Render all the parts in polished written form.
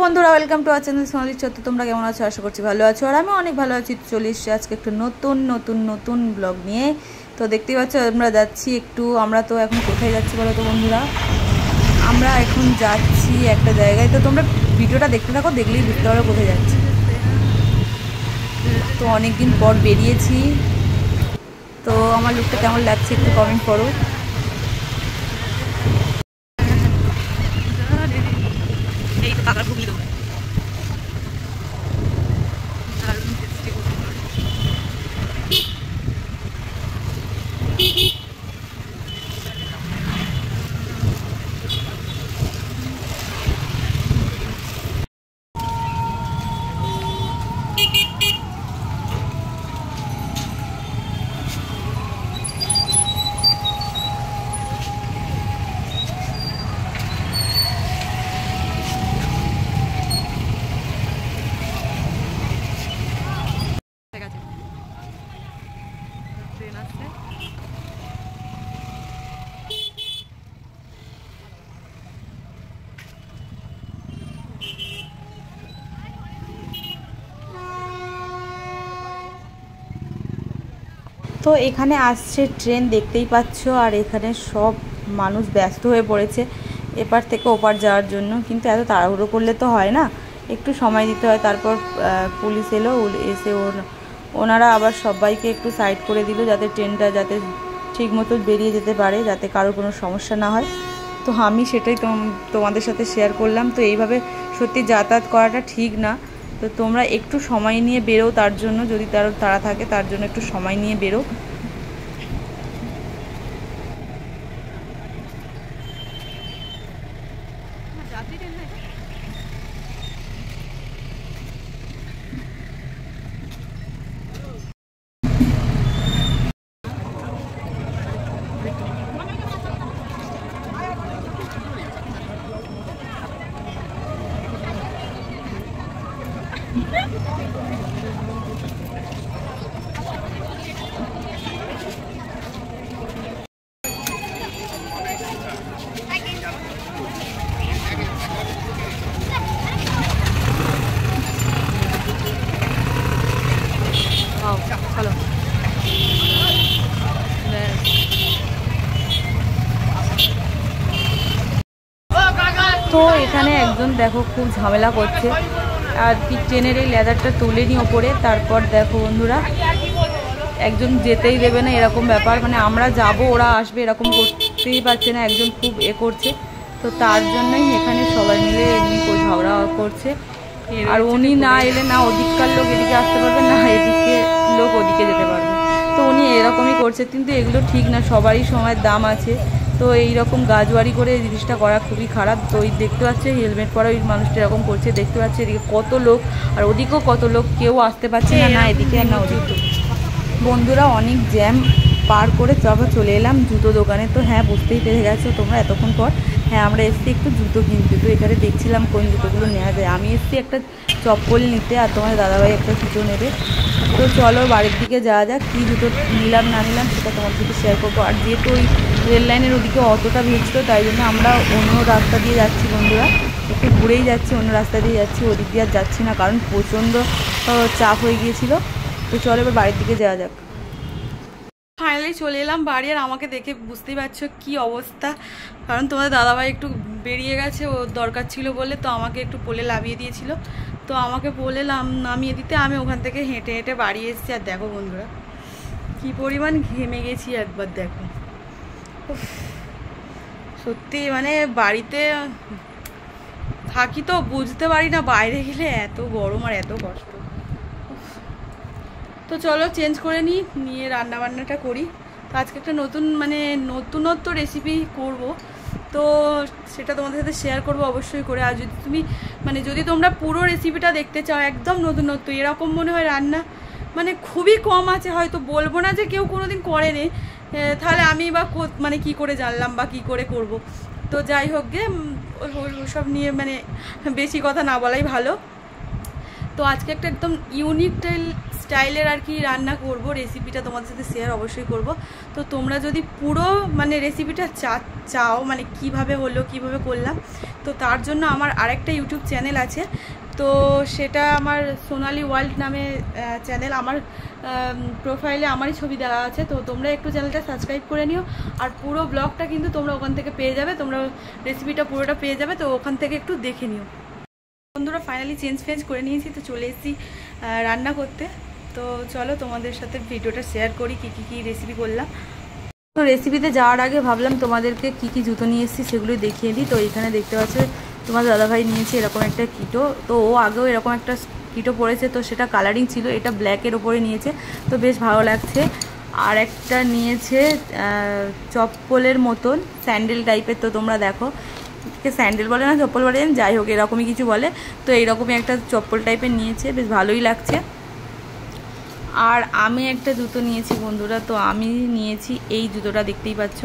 বন্ধুরা, welcome to our channel সোনালি চত্বর। তোমরা কেমন আছো? আশা করছি ভালো আছো, আর আমি অনেক ভালো আছি। চলে এসেছি আজকে একটু নতুন ব্লগ নিয়ে। তো দেখতেই পাচ্ছ আমরা যাচ্ছি একটু, আমরা তো এখন কোথায় যাচ্ছি বলো তো বন্ধুরা? আমরা এখন যাচ্ছি একটা জায়গায়। তো তোমরা ভিডিওটা দেখতে থাকো, দেখলেই বুঝতে পারো কোথায় যাচ্ছি। তো অনেকদিন পর বেরিয়েছি, তো আমার লুকটা কেমন লাগছে একটু কমেন্ট করো। তো এখানে আসছে ট্রেন, দেখতেই পাচ্ছ, আর এখানে সব মানুষ ব্যস্ত হয়ে পড়েছে এপার থেকে ওপার যাওয়ার জন্য। কিন্তু এত তাড়াহুড়ো করলে তো হয় না, একটু সময় দিতে হয়। তারপর পুলিশ এলো, এসে ওনারা আবার সবাইকে একটু সাইড করে দিল, যাতে ট্রেনটা যাতে ঠিক মতো বেরিয়ে যেতে পারে, যাতে কারোর কোনো সমস্যা না হয়। তো আমি সেটাই তোমাদের সাথে শেয়ার করলাম। তো এইভাবে সত্যি যাতায়াত করাটা ঠিক না। তো তোমরা একটু সময় নিয়ে বেরো, তার জন্য যদি তাড়া থাকে তার জন্য একটু সময় নিয়ে বেরো। তো এখানে একজন দেখো খুব ঝামেলা করছে, আর কি ট্রেনের এই লেদারটা তুলেনি ওপরে। তারপর দেখো বন্ধুরা, একজন যেতেই দেবে না, এরকম ব্যাপার। মানে আমরা যাব, ওরা আসবে, এরকম করতেই পারছে না। একজন খুব করছে, তো তার জন্যই এখানে সবাই মিলে এমনি ঝগড়া করছে। আর উনি না এলে না ওদিককার লোক এদিকে আসতে পারবে, না এদিকে লোক ওদিকে যেতে পারবে। তো উনি এরকমই করছে, কিন্তু এগুলো ঠিক না, সবারই সময়ের দাম আছে। তো এইরকম গাজওয়ারি করে এই জিনিসটা করা খুবই খারাপ। তো ওই দেখতে পাচ্ছে হেলমেট পরা ওই মানুষটা এরকম করছে, দেখতে পাচ্ছে এদিকে কত লোক, আর ওদিকেও কত লোক, কেউ আসতে পারছে না, না এদিকে আর না ওদিকে। বন্ধুরা, অনেক জ্যাম পার করে তারপর চলে এলাম জুতো দোকানে। তো হ্যাঁ, বুঝতেই পেরে গেছো তোমরা এতক্ষণ পর। হ্যাঁ, আমরা এসছি একটু জুতো কিনতে। তো এখানে দেখছিলাম কোন জুতোগুলো নেওয়া যায়। আমি এসছি একটা চপ্পল নিতে, আর তোমার দাদাভাই একটা জুতো নেবে। তো চলো বাড়ির দিকে যাওয়া যাক। কী জুতো নিলাম না নিলাম সেটা তোমার সাথে শেয়ার করবো। আর যেহেতু ওই রেল লাইনের ওদিকে অতটা ভিড় ছিল, তাই জন্য আমরা অন্য রাস্তা দিয়ে যাচ্ছি বন্ধুরা, একটু ঘুরেই যাচ্ছি, অন্য রাস্তা দিয়ে যাচ্ছি, ওদিক দিয়ে আর যাচ্ছি না, কারণ প্রচণ্ড চাপ হয়ে গিয়েছিল। তো চলো এবার বাড়ির দিকে যাওয়া যাক। ফাইনালি চলে এলাম বাড়ি, আর আমাকে দেখে বুঝতেই পারছো কি অবস্থা, কারণ তোমাদের দাদাভাই একটু বেরিয়ে গেছে, ও দরকার ছিল বলে। তো আমাকে একটু পোলে নামিয়ে দিয়েছিল, তো আমাকে পোলে নামিয়ে দিতে আমি ওখান থেকে হেঁটে হেঁটে বাড়ি এসেছি। আর দেখো বন্ধুরা, কি পরিমাণ ঘেমে গেছি একবার দেখো। সত্যি মানে বাড়িতে থাকি তো বুঝতে পারি না, বাইরে গেলে এত গরম আর এত কষ্ট। তো চলো চেঞ্জ করে নিয়ে রান্নাবান্নাটা করি। তো আজকে একটা নতুনত্ব রেসিপি করব, তো সেটা তোমাদের সাথে শেয়ার করব অবশ্যই করে। আর যদি তোমরা পুরো রেসিপিটা দেখতে চাও, একদম নতুনত্ব, এরকম মনে হয় রান্না খুবই কম আছে, হয়তো বলবো না যে কেউ কোনোদিন করেনি, তাহলে আমি বা কি করে জানলাম বা কি করে করব। তো যাই হোক গে, ওসব নিয়ে বেশি কথা না বলাই ভালো। তো আজকে একটা একদম ইউনিক স্টাইলের আর কি রান্না করব, রেসিপিটা তোমাদের সাথে শেয়ার অবশ্যই করব। তো তোমরা যদি পুরো মানে রেসিপিটা চাও মানে কিভাবে হলো কিভাবে করলাম, তো তার জন্য আমার আরেকটা ইউটিউব চ্যানেল আছে, তো সেটা আমার সোনালি ওয়ার্ল্ড নামে চ্যানেল। আমার প্রোফাইলে আমারই ছবি দেওয়া আছে, তো তোমরা একটু চ্যানেলটা সাবস্ক্রাইব করে নিও। আর পুরো ব্লগটা কিন্তু তোমরা ওখান থেকে পেয়ে যাবে, তোমরা রেসিপিটা পুরোটা পেয়ে যাবে, তো ওখান থেকে একটু দেখে নিও। বন্ধুরা ফাইনালি চেঞ্জ করে নিয়েছি, তো চলে এসেছি রান্না করতে। তো চলো তোমাদের সাথে ভিডিওটা শেয়ার করি কী রেসিপি করলাম। তো রেসিপিতে যাওয়ার আগে ভাবলাম তোমাদেরকে কি জুতো নিয়ে এসেছি সেগুলোই দেখিয়ে দিই। তো এখানে দেখতে পাচ্ছ তোমার দাদাভাই নিয়েছে এরকম একটা কিটো, তো ও আগেও এরকম একটা কিটো পরেছে, তো সেটা কালারিং ছিল, এটা ব্ল্যাকের ওপরে নিয়েছে, তো বেশ ভালো লাগছে। আর একটা নিয়েছে চপ্পলের মতন স্যান্ডেল টাইপের, তো তোমরা দেখো স্যান্ডেল বলে না চপ্পল বলে, যাই হোক এরকমই কিছু বলে, তো এইরকমই একটা চপ্পল টাইপের নিয়েছে, বেশ ভালোই লাগছে। আর আমি একটা জুতো নিয়েছি বন্ধুরা, তো আমি নিয়েছি এই জুতোটা, দেখতেই পাচ্ছ,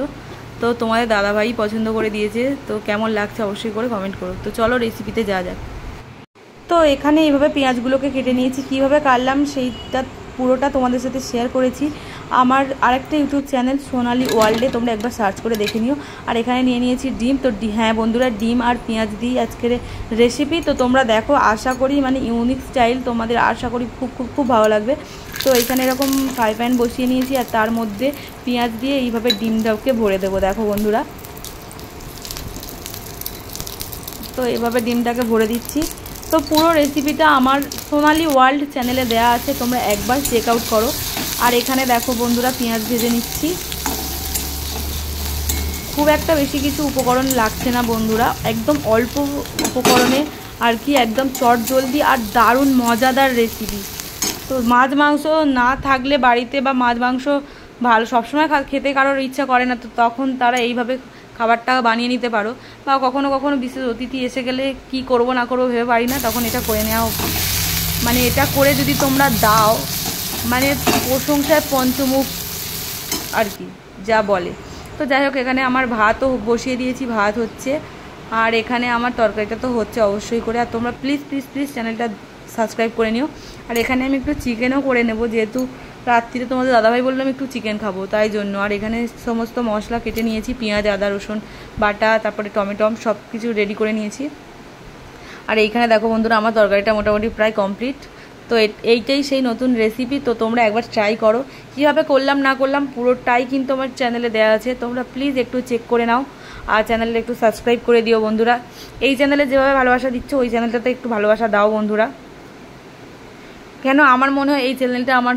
তো তোমাদের দাদাভাই পছন্দ করে দিয়েছে, তো কেমন লাগছে অবশ্যই করে কমেন্ট করো। তো চলো রেসিপিতে যাওয়া যাক। তো এখানে এইভাবে পেঁয়াজগুলোকে কেটে নিয়েছি, কীভাবে কাটলাম সেইটা পুরোটা তোমাদের সাথে শেয়ার করেছি আমার আরেকটা ইউটিউব চ্যানেল সোনালি ওয়ার্ল্ডে, তোমরা একবার সার্চ করে দেখে নিও। আর এখানে নিয়ে নিয়েছি ডিম, তো হ্যাঁ বন্ধুরা ডিম আর পেঁয়াজ দিয়ে আজকের রেসিপি, তো তোমরা দেখো, আশা করি মানে ইউনিক স্টাইল, তোমাদের আশা করি খুব ভালো লাগবে। তো এখানে এরকম ফ্রাই প্যান বসিয়ে নিয়েছি, আর তার মধ্যে পেঁয়াজ দিয়ে এইভাবে ডিমটাকে ভরে দেবো, দেখো বন্ধুরা। তো এইভাবে ডিমটাকে ভরে দিচ্ছি। তো পুরো রেসিপিটা আমার সোনালি ওয়ার্ল্ড চ্যানেলে দেয়া আছে, তোমরা একবার চেক আউট করো। আর এখানে দেখো বন্ধুরা পেঁয়াজ ভেজে নিচ্ছি, খুব একটা বেশি কিছু উপকরণ লাগছে না বন্ধুরা, একদম অল্প উপকরণে আর কি একদম চটজলদি আর দারুণ মজাদার রেসিপি। তো মাছ মাংস না থাকলে বাড়িতে, বা মাছ মাংস ভালো সবসময় খেতে কারোর ইচ্ছা করে না, তো তখন তারা এইভাবে খাবারটা বানিয়ে নিতে পারো। বা কখনো কখনো বিশেষ অতিথি এসে গেলে কি করব না করবো ভেবে পারি না, তখন এটা করে নেওয়া, মানে এটা করে যদি তোমরা দাও মানে প্রশংসায় পঞ্চমুখ আর কি যা বলে। তো যাই হোক এখানে আমার ভাতও বসিয়ে দিয়েছি, ভাত হচ্ছে, আর এখানে আমার তরকারিটা তো হচ্ছে অবশ্যই করে। আর তোমরা প্লিজ চ্যানেলটা সাবস্ক্রাইব করে নিও। আর এখানে আমি একটু চিকেনও করে নেব, যেহেতু রাত্রিতে তোমাদের দাদাভাই বললাম একটু চিকেন খাবো, তাই জন্য। আর এখানে সমস্ত মশলা কেটে নিয়েছি, পেঁয়াজ আদা রসুন বাটা, তারপরে টমেটো সব কিছু রেডি করে নিয়েছি। আর এইখানে দেখো বন্ধুরা আমার তরকারিটা মোটামুটি প্রায় কমপ্লিট। তো এইটাই সেই নতুন রেসিপি, তো তোমরা একবার ট্রাই করো, কীভাবে করলাম না করলাম পুরোটাই কিন্তু আমার চ্যানেলে দেওয়া আছে, তোমরা প্লিজ একটু চেক করে নাও। আর চ্যানেলটা একটু সাবস্ক্রাইব করে দিও বন্ধুরা, এই চ্যানেলে যেভাবে ভালোবাসা দিচ্ছ ওই চ্যানেলটাতে একটু ভালোবাসা দাও বন্ধুরা। কেন আমার মনে হয় এই চ্যানেলটা আমার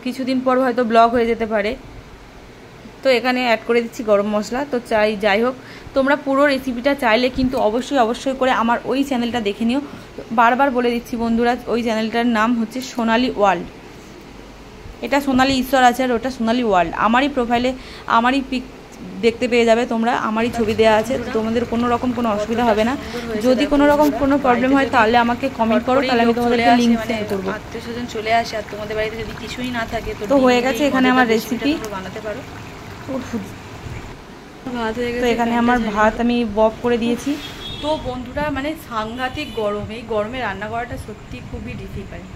কিছুদিন পর হয়তো ব্লগ হয়ে যেতে পারে। তো এখানে অ্যাড করে দিচ্ছি গরম মশলা। তো যাই হোক তোমরা পুরো রেসিপিটা চাইলে কিন্তু অবশ্যই করে আমার ওই চ্যানেলটা দেখে নিও। বারবার বলে দিচ্ছি বন্ধুরা, ওই চ্যানেলটার নাম হচ্ছে সোনালি ওয়ার্ল্ড, এটা সোনালি ঈশ্বর আছে আর ওটা সোনালি ওয়ার্ল্ড। আমারই প্রোফাইলে আমারই পিক দেখতে পেয়ে যাবে তোমরা, আমারই ছবি দেওয়া আছে, তোমাদের কোনো রকম কোনো অসুবিধা হবে না। যদি কোনো রকম কোনো প্রবলেম হয় তাহলে আমাকে কমেন্ট করো, তাহলে আমি তোমাদেরকে লিংক শেয়ার করবো। আত্মীয়স্বজন চলে আসে আর তোমাদের বাড়িতে যদি কিছুই না থাকে তো হয়ে গেছে এখানে আমার রেসিপি বানাতে পারো। তো এখানে আমার ভাত আমি বক করে দিয়েছি। তো বন্ধুরা মানে সাংঘাতিক গরম, এই গরমে রান্না করাটা সত্যি খুবই ডিফিকাল্ট।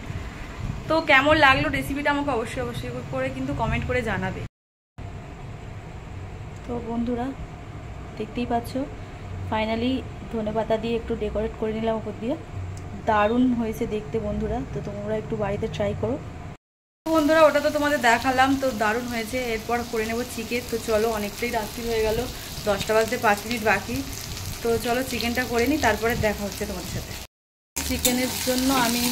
তো কেমন লাগলো রেসিপিটা আমাকে অবশ্যই করে কিন্তু কমেন্ট করে জানাবে। তো বন্ধুরা দেখতেই পাচ্ছ ফাইনালি ধনেপাতা দিয়ে একটু ডেকোরেট করে নিলাম উপর দিয়ে, দারুণ হয়েছে দেখতে বন্ধুরা। তো তোমরা একটু বাড়িতে ট্রাই করো। বন্ধুরা ওটা তো তোমাদের দেখালাম, তো দারুণ হয়েছে। এরপর করে নেব চিকেন। তো চলো অনেকটাই রাত্রি হয়ে গেল, 10টা বাজতে 5 মিনিট বাকি। তো চলো চিকেনটা করে নিই, তারপরে দেখা হচ্ছে তোমাদের সাথে। চিকেনের জন্য আমি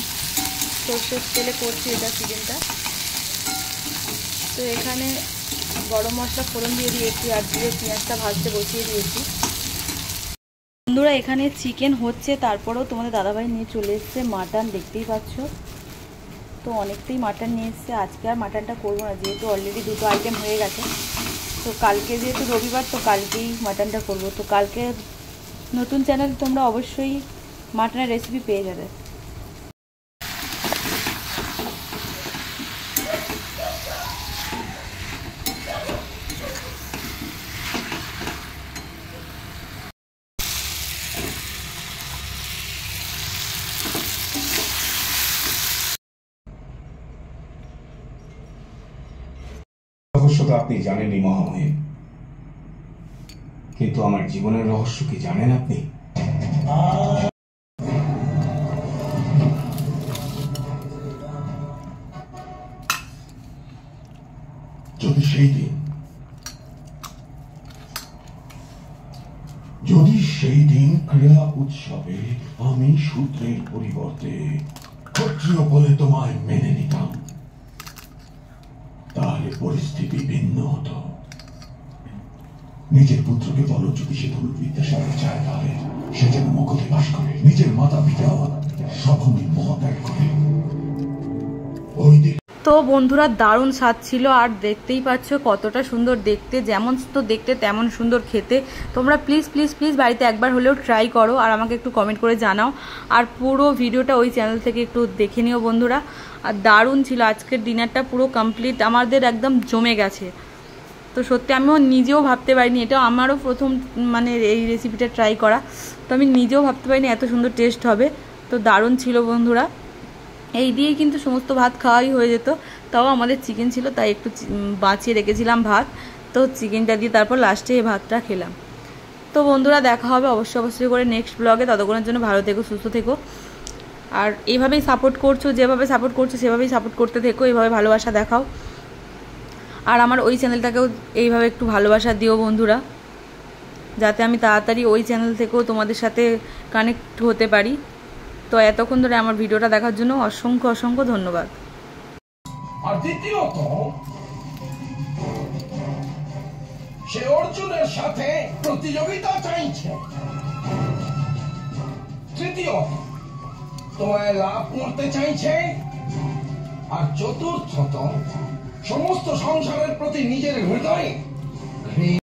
সরষের তেলে করছি এটা চিকেনটা। তো এখানে গরম মশলা ফোড়ন দিয়ে দিয়েছি আর দিয়ে পেঁয়াজটা ভাজতে বসিয়ে দিয়েছি। বন্ধুরা এখানে চিকেন হচ্ছে, তারপরেও তোমাদের দাদাভাই নিয়ে চলে এসছে মাটন, দেখতেই পাচ্ছ। তো অনেকটাই মাটন নিয়ে এসছে, আজকে আর মাটনটা করবো না, যেহেতু অলরেডি 2টো আইটেম হয়ে গেছে। তো কালকে যেহেতু রবিবার, তো কালকেই মাটনটা করবো। তো কালকে নতুন চ্যানেল তোমরা অবশ্যই মাটনের রেসিপি পেয়ে যাবে। রহস্যটা আপনি জানেনই মহামহিম, কিন্তু আমার জীবনের রহস্য কি জানেন আপনি? যদি সেই দিন ক্রীড়া উৎসবে আমি শূদ্রের পরিবর্তে ক্ষত্রিয় বলে তোমায় মেনে নিতাম, তাহলে পরিস্থিতি ভিন্ন হতো। নিজের পুত্রকে বলো, যদি সে ধনুর্বিদ্যাসাগর চায় তাহলে সে যেন মগধে বাস করে, নিজের মাতা পিতা সকলেই মহাত্যাগ করে। তো বন্ধুরা দারুণ স্বাদ ছিল, আর দেখতেই পাচ্ছ কতটা সুন্দর দেখতে, যেমন তো দেখতে তেমন সুন্দর খেতে। তোমরা প্লিজ প্লিজ প্লিজ বাড়িতে একবার হলেও ট্রাই করো, আর আমাকে একটু কমেন্ট করে জানাও, আর পুরো ভিডিওটা ওই চ্যানেল থেকে একটু দেখে নিও বন্ধুরা। আর দারুণ ছিল আজকের ডিনারটা, পুরো কমপ্লিট, আমাদের একদম জমে গেছে। তো সত্যি আমিও নিজেও ভাবতে পারিনি, এটা আমারও প্রথম মানে এই রেসিপিটা ট্রাই করা, তো আমি নিজেও ভাবতে পারিনি এত সুন্দর টেস্ট হবে। তো দারুণ ছিল বন্ধুরা। এই দিয়েই কিন্তু সমস্ত ভাত খাওয়াই হয়ে যেত, তাও আমাদের চিকেন ছিল তাই একটু বাঁচিয়ে রেখেছিলাম ভাত, তো চিকেনটা দিয়ে তারপর লাস্টে এই ভাতটা খেলাম। তো বন্ধুরা দেখা হবে অবশ্যই করে নেক্সট ব্লগে, ততক্ষণের জন্য ভালো থেকো, সুস্থ থেকো, আর এইভাবেই সাপোর্ট করছো, যেভাবে সাপোর্ট করছো সেভাবেই সাপোর্ট করতে থেকো, এইভাবে ভালোবাসা দেখাও, আর আমার ওই চ্যানেলটাকেও এইভাবে একটু ভালোবাসা দিও বন্ধুরা, যাতে আমি তাড়াতাড়ি ওই চ্যানেল থেকেও তোমাদের সাথে কানেক্ট হতে পারি। তো এতক্ষণ ধরে আমার ভিডিওটা দেখার জন্য অসংখ্য ধন্যবাদ। আর দ্বিতীয়ত, সে অর্জুনের সাথে প্রতিযোগিতা চাইছে। তৃতীয়ত, তোমায় লাভ করতে চাইছে। আর চতুর্থত, সমস্ত সংসারের প্রতি নিজের হৃদয়ে